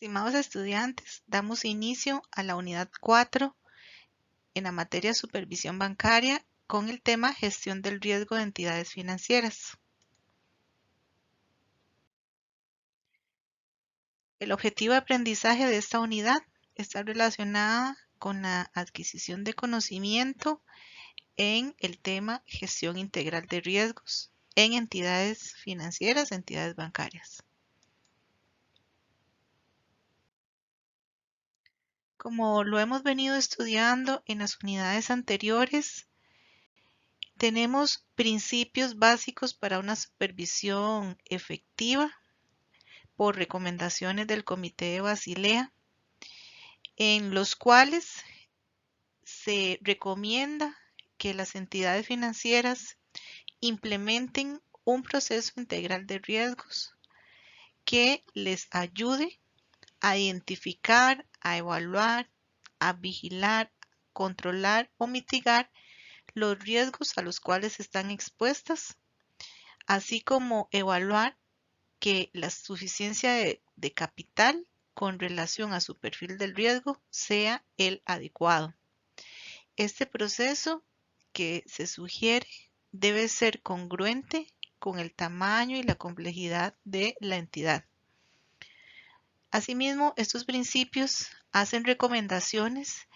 Estimados estudiantes, damos inicio a la unidad 4 en la materia Supervisión Bancaria con el tema Gestión del Riesgo de Entidades Financieras. El objetivo de aprendizaje de esta unidad está relacionada con la adquisición de conocimiento en el tema Gestión Integral de Riesgos en entidades financieras, entidades bancarias. Como lo hemos venido estudiando en las unidades anteriores, tenemos principios básicos para una supervisión efectiva por recomendaciones del Comité de Basilea, en los cuales se recomienda que las entidades financieras implementen un proceso integral de riesgos que les ayude a identificar, a evaluar, a vigilar, controlar o mitigar los riesgos a los cuales están expuestas, así como evaluar que la suficiencia de capital con relación a su perfil del riesgo sea el adecuado. Este proceso que se sugiere debe ser congruente con el tamaño y la complejidad de la entidad. Asimismo, estos principios hacen recomendaciones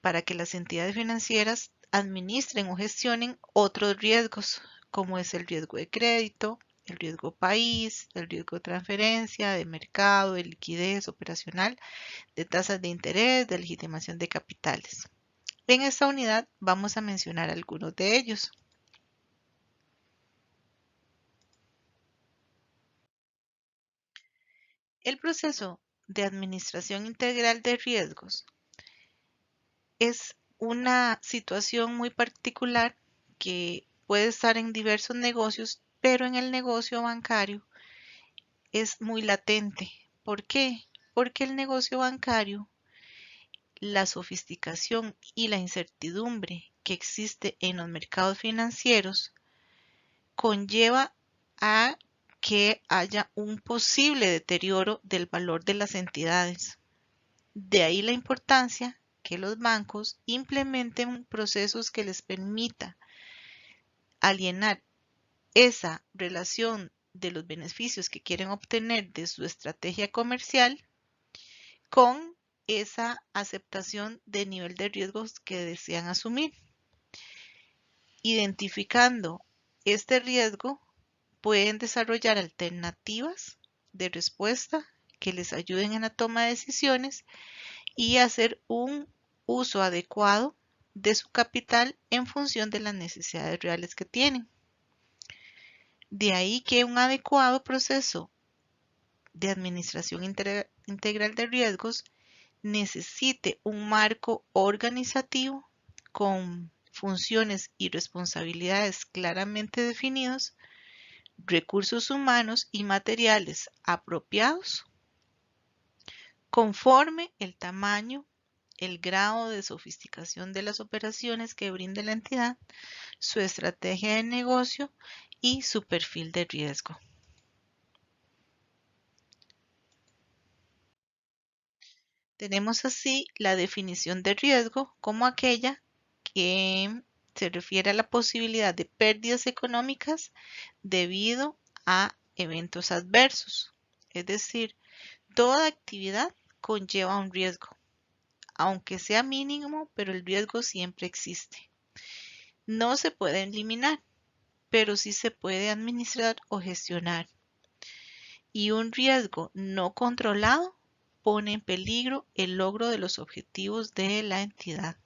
para que las entidades financieras administren o gestionen otros riesgos, como es el riesgo de crédito, el riesgo país, el riesgo de transferencia, de mercado, de liquidez operacional, de tasas de interés, de legitimación de capitales. En esta unidad vamos a mencionar algunos de ellos. El proceso de administración integral de riesgos es una situación muy particular que puede estar en diversos negocios, pero en el negocio bancario es muy latente. ¿Por qué? Porque el negocio bancario, la sofisticación y la incertidumbre que existe en los mercados financieros conlleva a que haya un posible deterioro del valor de las entidades. De ahí la importancia que los bancos implementen procesos que les permita alienar esa relación de los beneficios que quieren obtener de su estrategia comercial con esa aceptación de nivel de riesgos que desean asumir. Identificando este riesgo, pueden desarrollar alternativas de respuesta que les ayuden en la toma de decisiones y hacer un uso adecuado de su capital en función de las necesidades reales que tienen. De ahí que un adecuado proceso de administración integral de riesgos necesite un marco organizativo con funciones y responsabilidades claramente definidos, recursos humanos y materiales apropiados conforme el tamaño, el grado de sofisticación de las operaciones que brinde la entidad, su estrategia de negocio y su perfil de riesgo. Tenemos así la definición de riesgo como aquella que se refiere a la posibilidad de pérdidas económicas debido a eventos adversos. Es decir, toda actividad conlleva un riesgo, aunque sea mínimo, pero el riesgo siempre existe. No se puede eliminar, pero sí se puede administrar o gestionar. Y un riesgo no controlado pone en peligro el logro de los objetivos de la entidad.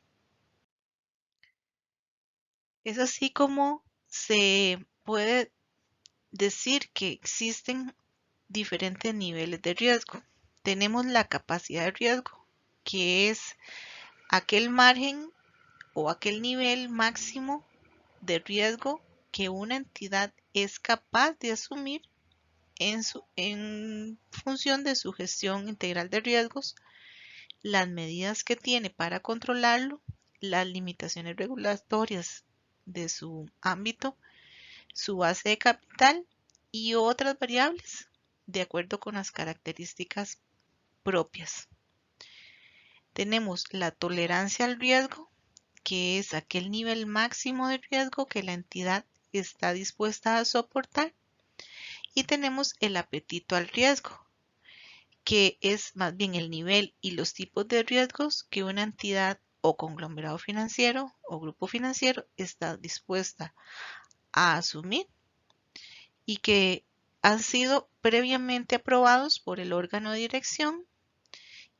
Es así como se puede decir que existen diferentes niveles de riesgo. Tenemos la capacidad de riesgo, que es aquel margen o aquel nivel máximo de riesgo que una entidad es capaz de asumir en función de su gestión integral de riesgos, las medidas que tiene para controlarlo, las limitaciones regulatorias de su ámbito, su base de capital y otras variables de acuerdo con las características propias. Tenemos la tolerancia al riesgo, que es aquel nivel máximo de riesgo que la entidad está dispuesta a soportar. Y tenemos el apetito al riesgo, que es más bien el nivel y los tipos de riesgos que una entidad o conglomerado financiero o grupo financiero está dispuesta a asumir y que han sido previamente aprobados por el órgano de dirección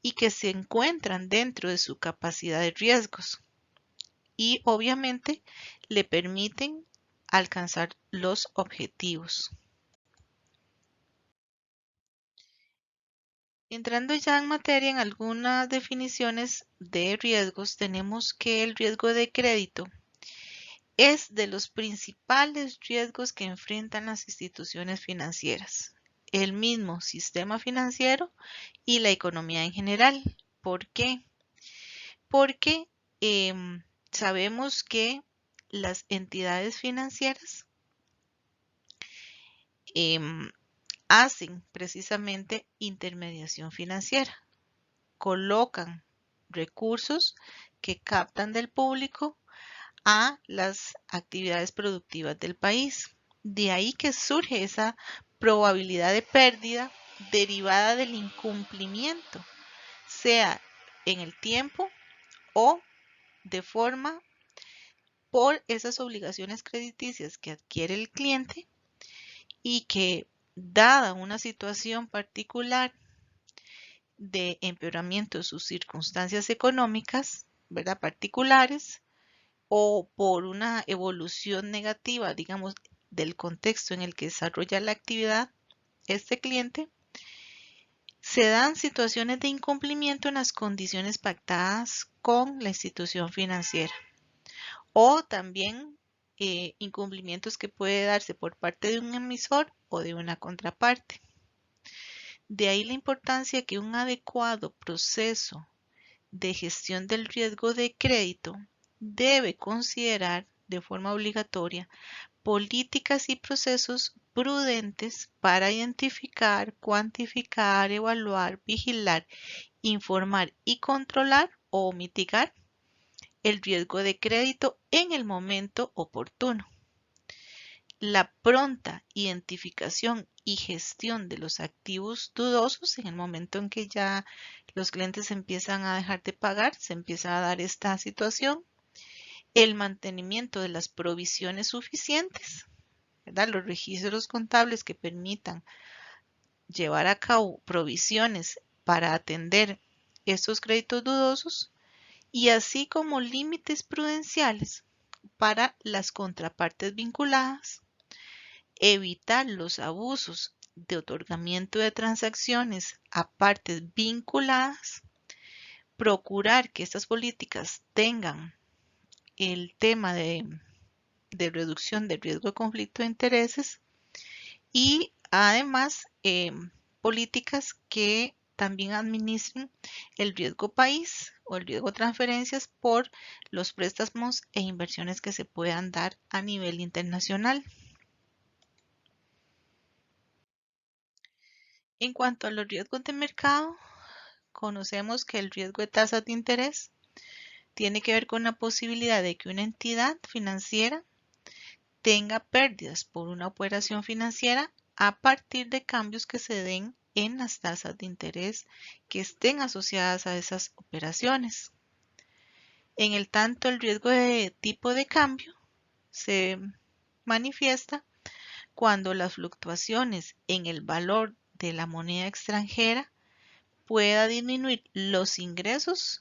y que se encuentran dentro de su capacidad de riesgos y obviamente le permiten alcanzar los objetivos. Entrando ya en materia en algunas definiciones de riesgos, tenemos que el riesgo de crédito es de los principales riesgos que enfrentan las instituciones financieras, el mismo sistema financiero y la economía en general. ¿Por qué? Porque sabemos que las entidades financieras em, hacen precisamente intermediación financiera, colocan recursos que captan del público a las actividades productivas del país. De ahí que surge esa probabilidad de pérdida derivada del incumplimiento, sea en el tiempo o de forma por esas obligaciones crediticias que adquiere el cliente y que, dada una situación particular de empeoramiento de sus circunstancias económicas, ¿verdad? Particulares, o por una evolución negativa, digamos, del contexto en el que desarrolla la actividad este cliente, se dan situaciones de incumplimiento en las condiciones pactadas con la institución financiera o también incumplimientos que puede darse por parte de un emisor o de una contraparte. De ahí la importancia que un adecuado proceso de gestión del riesgo de crédito debe considerar de forma obligatoria políticas y procesos prudentes para identificar, cuantificar, evaluar, vigilar, informar y controlar o mitigar el riesgo de crédito en el momento oportuno. La pronta identificación y gestión de los activos dudosos en el momento en que ya los clientes empiezan a dejar de pagar, se empieza a dar esta situación. El mantenimiento de las provisiones suficientes, ¿verdad? Los registros contables que permitan llevar a cabo provisiones para atender estos créditos dudosos y así como límites prudenciales para las contrapartes vinculadas, evitar los abusos de otorgamiento de transacciones a partes vinculadas, procurar que estas políticas tengan el tema de reducción del riesgo de conflicto de intereses y además políticas que también administren el riesgo país o el riesgo transferencias por los préstamos e inversiones que se puedan dar a nivel internacional. En cuanto a los riesgos de mercado, conocemos que el riesgo de tasas de interés tiene que ver con la posibilidad de que una entidad financiera tenga pérdidas por una operación financiera a partir de cambios que se den en las tasas de interés que estén asociadas a esas operaciones. En el tanto, el riesgo de tipo de cambio se manifiesta cuando las fluctuaciones en el valor de la moneda extranjera pueda disminuir los ingresos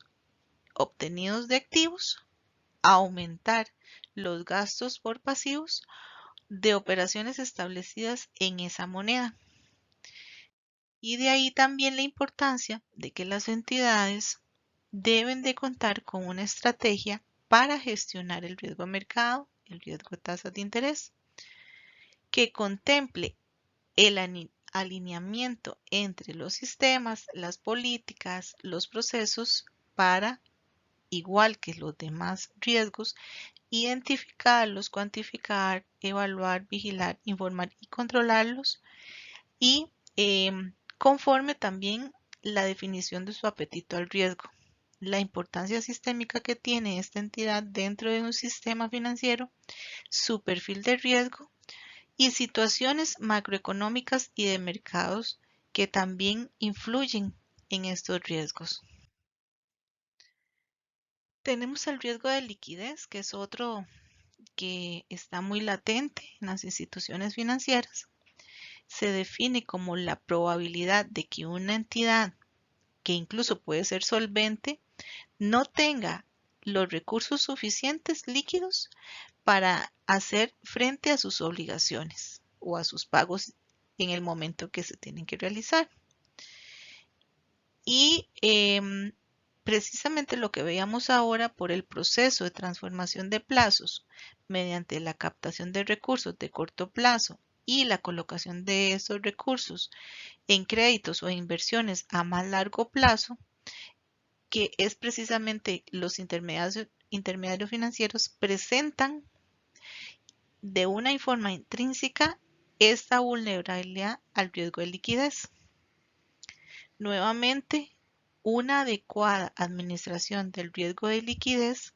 obtenidos de activos, aumentar los gastos por pasivos de operaciones establecidas en esa moneda. Y de ahí también la importancia de que las entidades deben de contar con una estrategia para gestionar el riesgo de mercado, el riesgo de tasas de interés, que contemple el alineamiento entre los sistemas, las políticas, los procesos para, igual que los demás riesgos, identificarlos, cuantificar, evaluar, vigilar, informar y controlarlos y conforme también la definición de su apetito al riesgo, la importancia sistémica que tiene esta entidad dentro de un sistema financiero, su perfil de riesgo y situaciones macroeconómicas y de mercados que también influyen en estos riesgos. Tenemos el riesgo de liquidez, que es otro que está muy latente en las instituciones financieras. Se define como la probabilidad de que una entidad, que incluso puede ser solvente, no tenga los recursos suficientes líquidos para hacer frente a sus obligaciones o a sus pagos en el momento que se tienen que realizar. Y precisamente lo que veíamos ahora por el proceso de transformación de plazos mediante la captación de recursos de corto plazo y la colocación de esos recursos en créditos o inversiones a más largo plazo, que es precisamente los intermediarios financieros presentan de una forma intrínseca esta vulnerabilidad al riesgo de liquidez. Nuevamente, una adecuada administración del riesgo de liquidez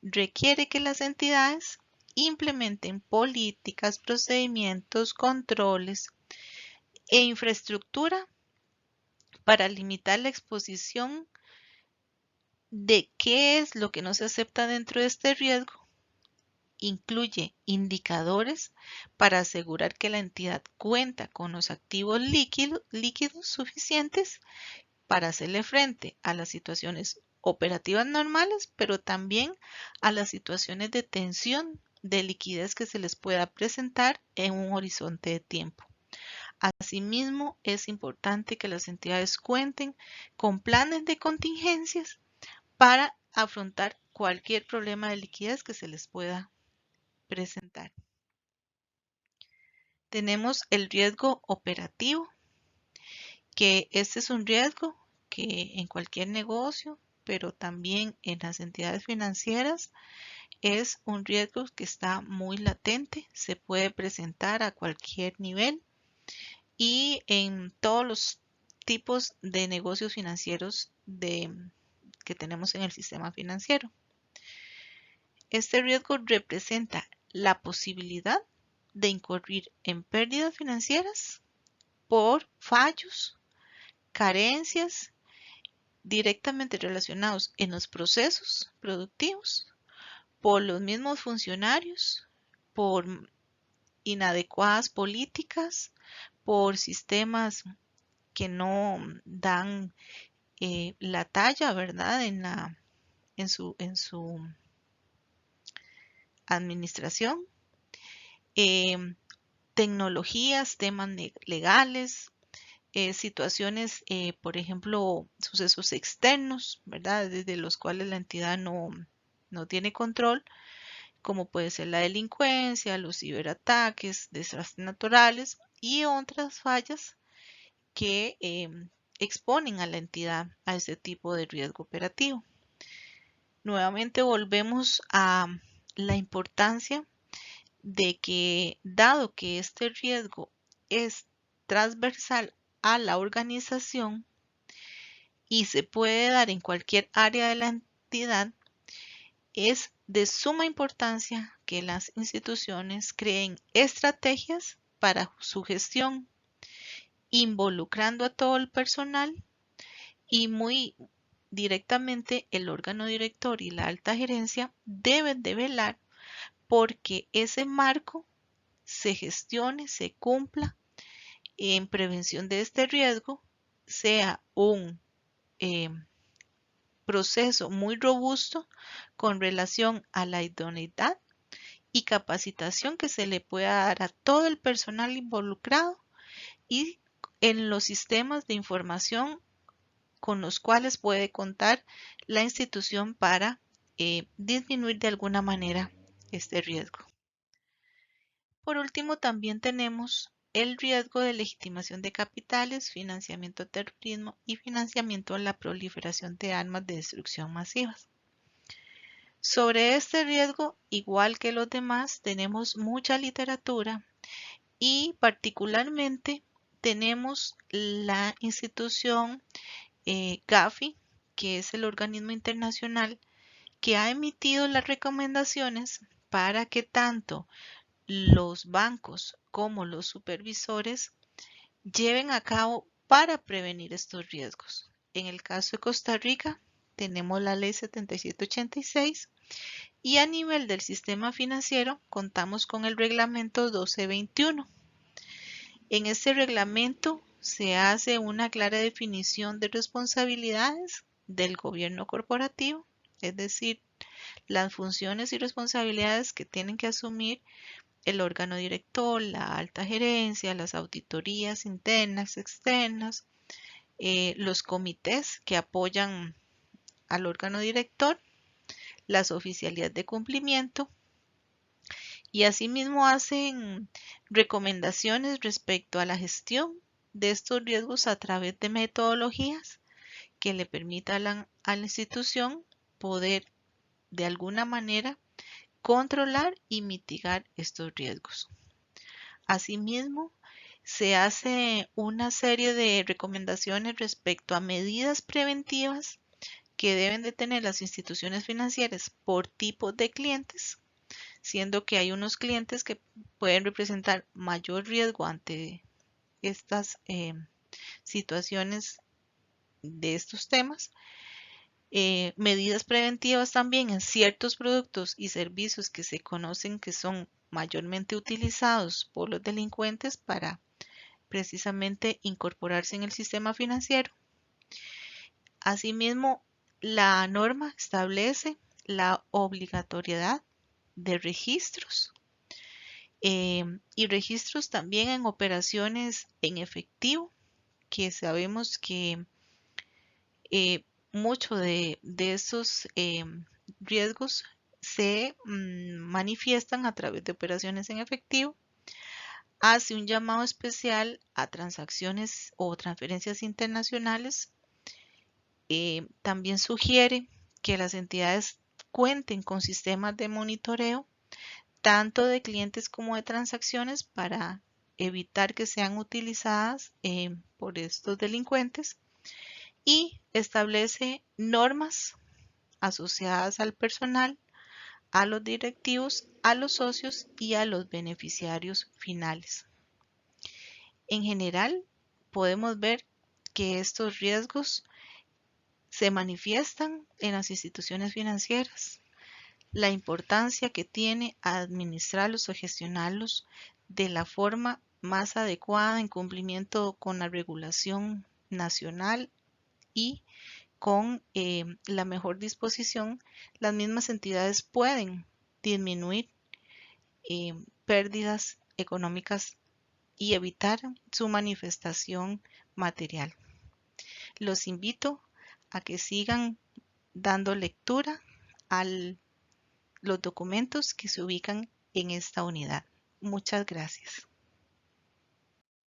requiere que las entidades implementen políticas, procedimientos, controles e infraestructura para limitar la exposición de qué es lo que no se acepta dentro de este riesgo. Incluye indicadores para asegurar que la entidad cuenta con los activos líquidos suficientes para hacerle frente a las situaciones operativas normales, pero también a las situaciones de tensión de liquidez que se les pueda presentar en un horizonte de tiempo. Asimismo, es importante que las entidades cuenten con planes de contingencias para afrontar cualquier problema de liquidez que se les pueda presentar. Tenemos el riesgo operativo, que este es un riesgo que en cualquier negocio, pero también en las entidades financieras, es un riesgo que está muy latente, se puede presentar a cualquier nivel y en todos los tipos de negocios financieros que tenemos en el sistema financiero. Este riesgo representa la posibilidad de incurrir en pérdidas financieras por fallos, carencias directamente relacionados en los procesos productivos, por los mismos funcionarios, por inadecuadas políticas, por sistemas que no dan la talla, ¿verdad? En su administración, tecnologías, temas legales, situaciones, por ejemplo, sucesos externos, ¿verdad? Desde los cuales la entidad no tiene control, como puede ser la delincuencia, los ciberataques, desastres naturales y otras fallas que exponen a la entidad a este tipo de riesgo operativo. Nuevamente volvemos a la importancia de que, dado que este riesgo es transversal a la organización y se puede dar en cualquier área de la entidad, es de suma importancia que las instituciones creen estrategias para su gestión, involucrando a todo el personal y muy directamente el órgano director y la alta gerencia deben de velar porque ese marco se gestione, se cumpla en prevención de este riesgo, sea un proceso muy robusto con relación a la idoneidad y capacitación que se le pueda dar a todo el personal involucrado y en los sistemas de información con los cuales puede contar la institución para disminuir de alguna manera este riesgo. Por último, también tenemos el riesgo de legitimación de capitales, financiamiento al terrorismo y financiamiento a la proliferación de armas de destrucción masivas. Sobre este riesgo, igual que los demás, tenemos mucha literatura y particularmente tenemos la institución Gafi, que es el organismo internacional que ha emitido las recomendaciones para que tanto los bancos como los supervisores lleven a cabo para prevenir estos riesgos. En el caso de Costa Rica, tenemos la ley 7786 y a nivel del sistema financiero contamos con el reglamento 1221. En este reglamento se hace una clara definición de responsabilidades del gobierno corporativo, es decir, las funciones y responsabilidades que tienen que asumir el órgano director, la alta gerencia, las auditorías internas, externas, los comités que apoyan al órgano director, las oficialías de cumplimiento y asimismo hacen recomendaciones respecto a la gestión de estos riesgos a través de metodologías que le permitan a la institución poder de alguna manera controlar y mitigar estos riesgos. Asimismo, se hace una serie de recomendaciones respecto a medidas preventivas que deben de tener las instituciones financieras por tipo de clientes, siendo que hay unos clientes que pueden representar mayor riesgo ante estas situaciones de estos temas. Medidas preventivas también en ciertos productos y servicios que se conocen que son mayormente utilizados por los delincuentes para precisamente incorporarse en el sistema financiero. Asimismo, la norma establece la obligatoriedad de registros y registros también en operaciones en efectivo, que sabemos que mucho de esos riesgos se manifiestan a través de operaciones en efectivo. Hace un llamado especial a transacciones o transferencias internacionales. También sugiere que las entidades cuenten con sistemas de monitoreo tanto de clientes como de transacciones para evitar que sean utilizadas por estos delincuentes y establece normas asociadas al personal, a los directivos, a los socios y a los beneficiarios finales. En general, podemos ver que estos riesgos se manifiestan en las instituciones financieras, la importancia que tiene administrarlos o gestionarlos de la forma más adecuada en cumplimiento con la regulación nacional y con la mejor disposición, las mismas entidades pueden disminuir pérdidas económicas y evitar su manifestación material. Los invito a que sigan dando lectura a los documentos que se ubican en esta unidad. Muchas gracias.